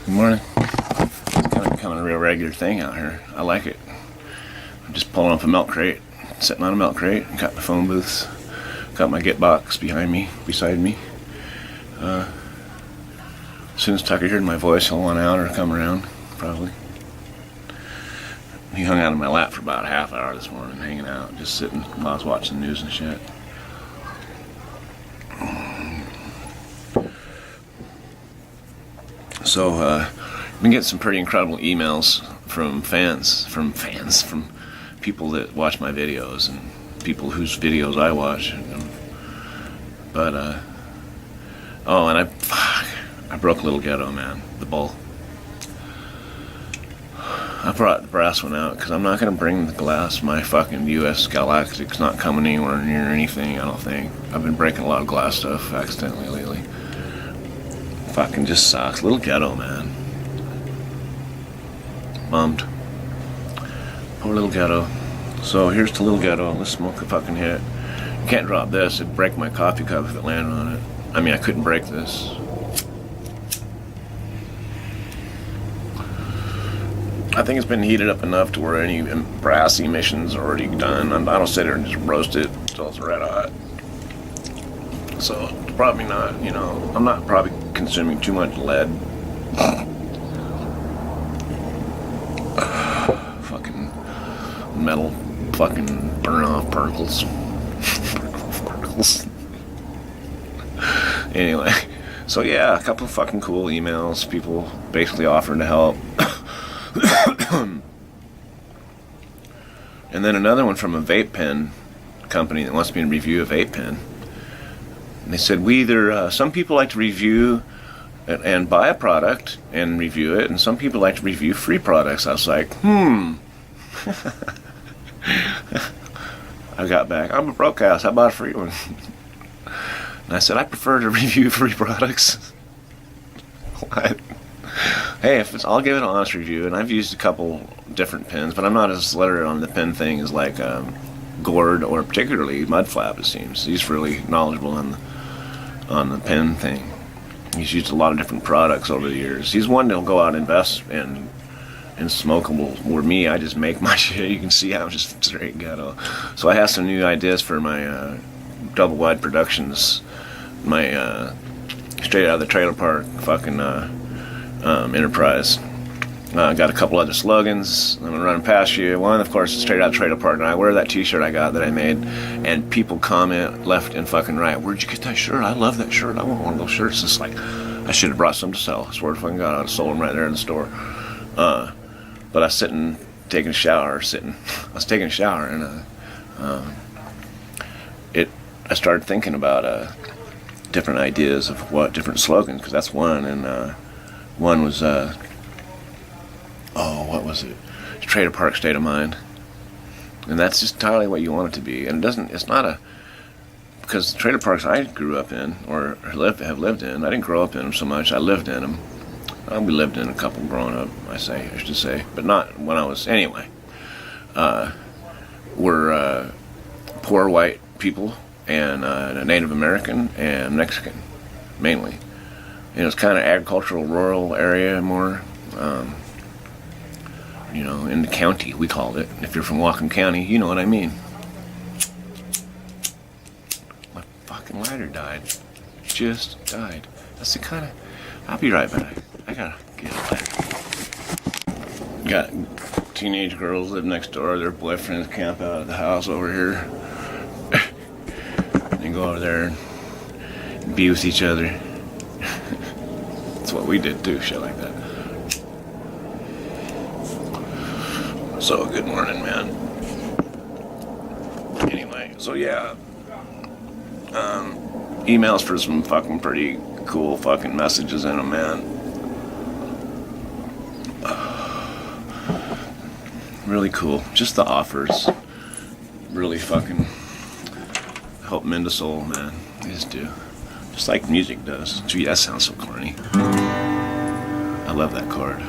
Good morning. It's kind of becoming a real regular thing out here. I like it. I'm just pulling off a milk crate, sitting on a milk crate, got my phone booths, got my Get box beside me. As soon as Tucker heard my voice, he'll want out or come around, probably. He hung out in my lap for about a half hour this morning, hanging out, just sitting while I was watching the news and shit. So, I've been getting some pretty incredible emails from people that watch my videos and people whose videos I watch. But, and I broke Little Ghetto, man, the bull. I brought the brass one out because I'm not going to bring the glass. My fucking US Galactic's not coming anywhere near anything, I don't think. I've been breaking a lot of glass stuff accidentally lately. Fucking just sucks. Little Ghetto, man. Bummed. Poor Little Ghetto. So here's to Little Ghetto. Let's smoke a fucking hit. You can't drop this. It'd break my coffee cup if it landed on it. I mean, I couldn't break this. I think it's been heated up enough to where any brass emissions are already done. I don't sit there and just roast it until it's red hot. So it's probably not, I'm not probably consuming too much lead. Fucking metal fucking burn off particles. Anyway, so yeah, a couple of fucking cool emails, people basically offering to help. And then another one from a vape pen company that wants me to review a vape pen. And they said, some people like to review and buy a product and review it, and some people like to review free products. I was like, I got back, I'm a broke ass, I bought a free one. And I said, I prefer to review free products. What? Hey, I'll give it an honest review, and I've used a couple different pens, but I'm not as literate on the pen thing as like Gord or particularly Mudflap, it seems. He's really knowledgeable on the pen thing. He's used a lot of different products over the years. He's one that'll go out and invest in smokable. Where me, I just make my shit. You can see I'm just straight ghetto. So I have some new ideas for my double wide productions, my straight out of the trailer park fucking enterprise. Got a couple other slogans I'm gonna run past you. One, of course, is straight out of trailer park, and I wear that t-shirt I got that I made, and people comment left and fucking right, where'd you get that shirt? I love that shirt. I want one of those shirts. It's like, I should have brought some to sell. I swear to fucking God, I'd have sold them right there in the store. But I was taking a shower, and I started thinking about different ideas of different slogans, because that's one, and one was what was it? Trailer Park State of Mind. And that's just entirely what you want it to be. And because the trailer parks I grew up in, or have lived in, I didn't grow up in them so much, I lived in them. We lived in a couple growing up, I should say, but not when I was, anyway. We're poor white people, and Native American, and Mexican, mainly. And it was kind of agricultural, rural area more, in the county, we called it. If you're from Whatcom County, you know what I mean. My fucking lighter died. Just died. That's the kind of... I'll be right back. I gotta get it back. Got teenage girls live next door. Their boyfriends camp out at the house over here. And go over there and be with each other. That's what we did too, shit like that. So, good morning, man. Anyway, so yeah. Emails for some fucking pretty cool fucking messages in them, man. Really cool. Just the offers. Really fucking help mend a soul, man. They just do. Just like music does. Gee, that sounds so corny. I love that chord.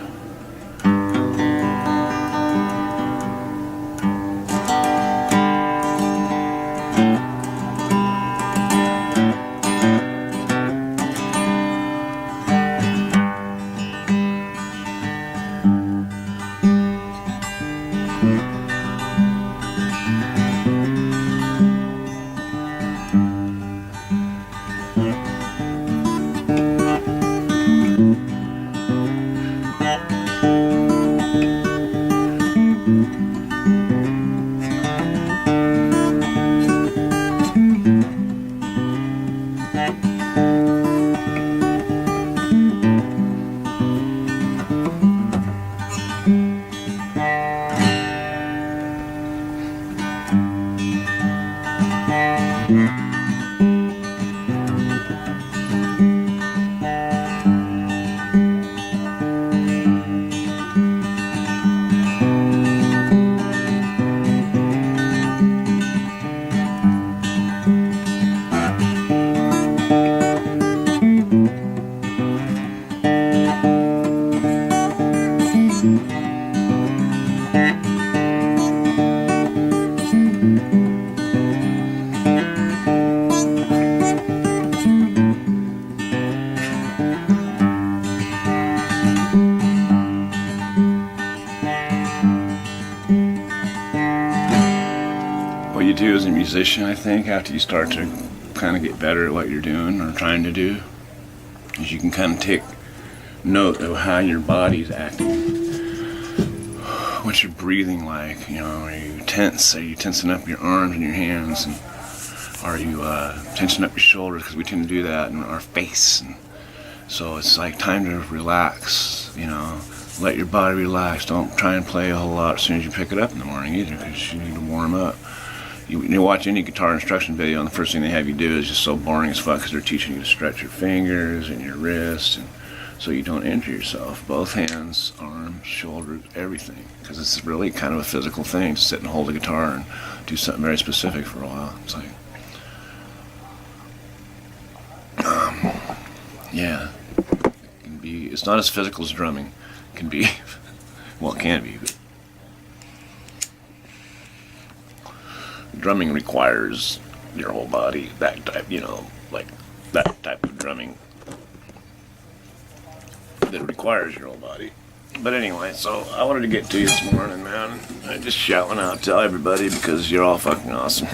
What you do as a musician, I think, after you start to kind of get better at what you're doing or trying to do, is you can kind of take note of how your body's acting. What's your breathing like? You know, are you tense? Are you tensing up your arms and your hands? And are you tensing up your shoulders? Because we tend to do that in our face. And so it's like time to relax, you know. Let your body relax. Don't try and play a whole lot as soon as you pick it up in the morning either, because you need to warm up. You watch any guitar instruction video, and the first thing they have you do is just so boring as fuck, because they're teaching you to stretch your fingers and your wrists, and so you don't injure yourself. Both hands, arms, shoulders, everything, because it's really kind of a physical thing to sit and hold a guitar and do something very specific for a while. It's like, yeah, it can be. It's not as physical as drumming. It can be, well, it can be, but drumming requires your whole body, that type, you know, like that type of drumming that requires your whole body. But anyway, so I wanted to get to you this morning, man. I just shouting out to everybody because you're all fucking awesome,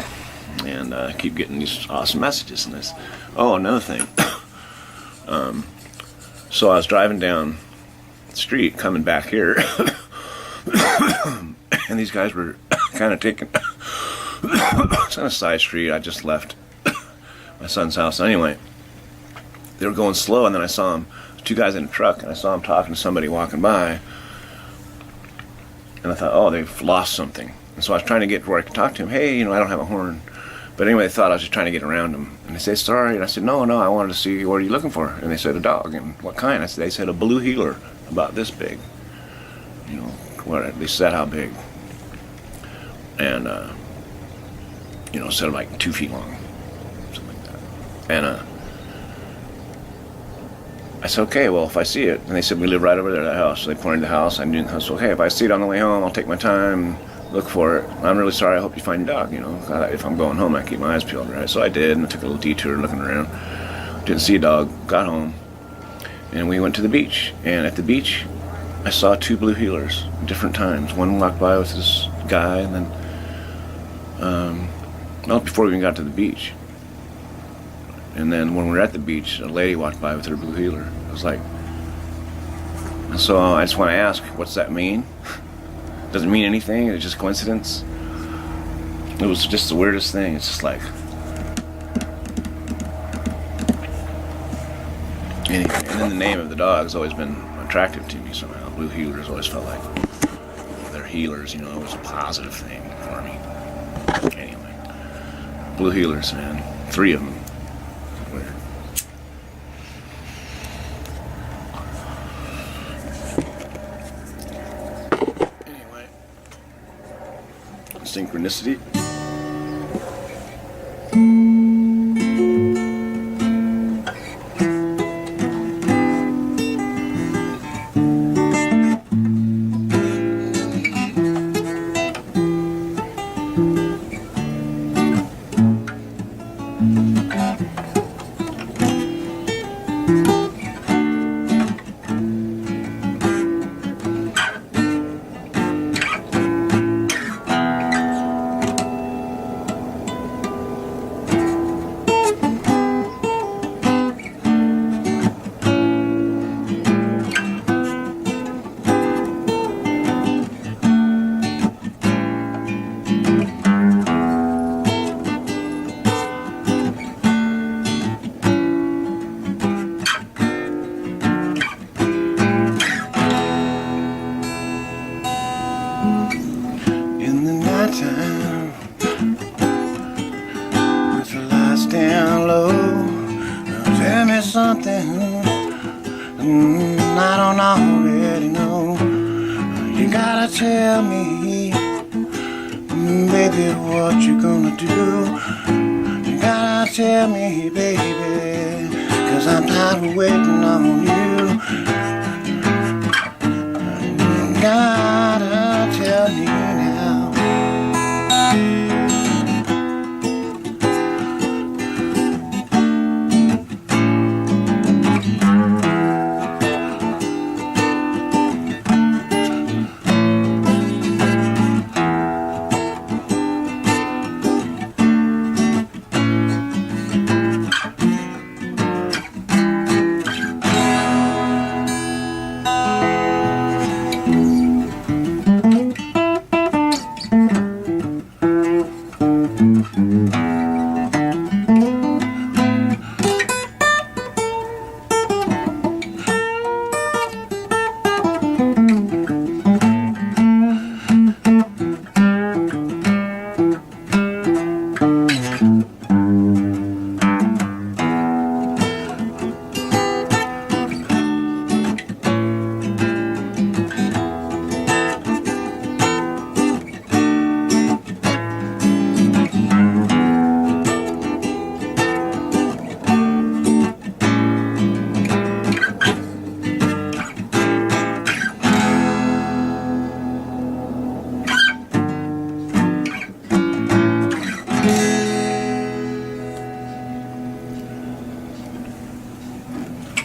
and keep getting these awesome messages and this. Oh, another thing. So I was driving down the street coming back here, and these guys were kind of taking. It's on a side street. I just left my son's house. Anyway, they were going slow, and then I saw them, two guys in a truck, and I saw them talking to somebody walking by, and I thought, oh, they've lost something. And so I was trying to get where I could talk to him. Hey, you know, I don't have a horn. But anyway, they thought I was just trying to get around them. And they said, sorry. And I said, no, I wanted to see, what are you looking for? And they said, a dog. And what kind? They said, a blue heeler, about this big. You know, what, they said how big. And, you know, instead of like 2 feet long, something like that. And I said, okay, well, if I see it, and they said, we live right over there at the house. So they pointed to the house. I knew the house. So, okay, if I see it on the way home, I'll take my time, look for it. I'm really sorry. I hope you find your dog. You know, if I'm going home, I keep my eyes peeled, right? So I did, and I took a little detour looking around. Didn't see a dog. Got home, and we went to the beach. And at the beach, I saw 2 blue heelers, different times. One walked by with this guy, and then, well, before we even got to the beach. And then when we were at the beach, a lady walked by with her blue heeler. It was like, and so I just want to ask, what's that mean? Doesn't mean anything. It's just coincidence. It was just the weirdest thing. It's just like, anyway. And then the name of the dog has always been attractive to me somehow. Blue heelers always felt like they're healers. You know, it was a positive thing for me. Anyway, blue heelers, man. 3 of them. Weird. Anyway, synchronicity. I don't already know. You gotta tell me, baby, what you gonna do. You gotta tell me, baby, 'cause I'm tired of waiting on you. You gotta tell me now.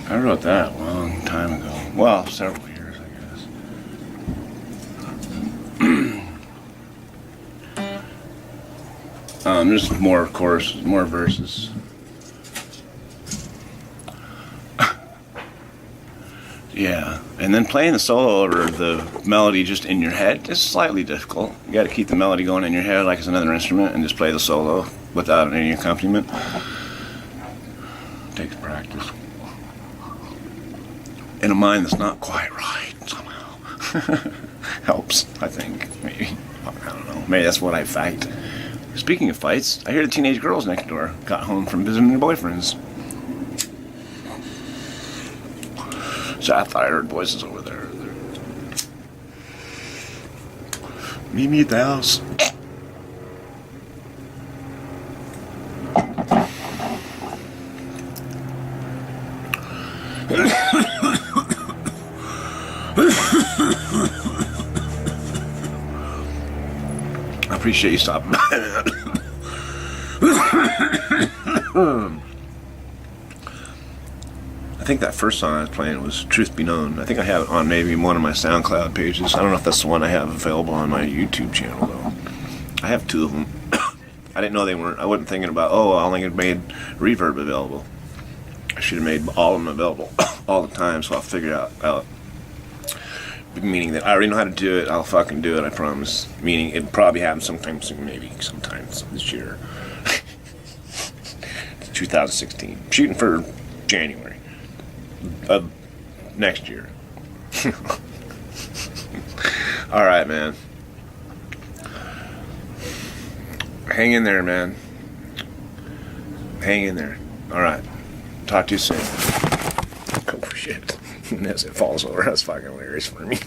I wrote that a long time ago. Well, several years, I guess. Just more choruses, more verses. Yeah, and then playing the solo over the melody just in your head is slightly difficult. You got to keep the melody going in your head like it's another instrument and just play the solo without any accompaniment. Takes practice. In a mind that's not quite right somehow. Helps, I think. Maybe. I don't know. Maybe that's what I fight. Speaking of fights, I hear the teenage girls next door got home from visiting their boyfriends. So I thought I heard voices over there. Meet me at the house. I appreciate you stopping by. I think that first song I was playing was Truth Be Known. I think I have it on maybe one of my SoundCloud pages. I don't know if that's the one I have available on my YouTube channel, though. I have two of them. I didn't know they weren't. I wasn't thinking about, oh, I only made Reverb available. I should have made all of them available all the time, so I'll figure it out. Meaning that I already know how to do it, I'll fucking do it, I promise. Meaning it'll probably happen sometime soon, maybe sometimes this year. 2016. Shooting for January of next year. Alright, man. Hang in there, man. Hang in there. Alright. Talk to you soon. Oh, shit. As it falls over, that's fucking hilarious for me.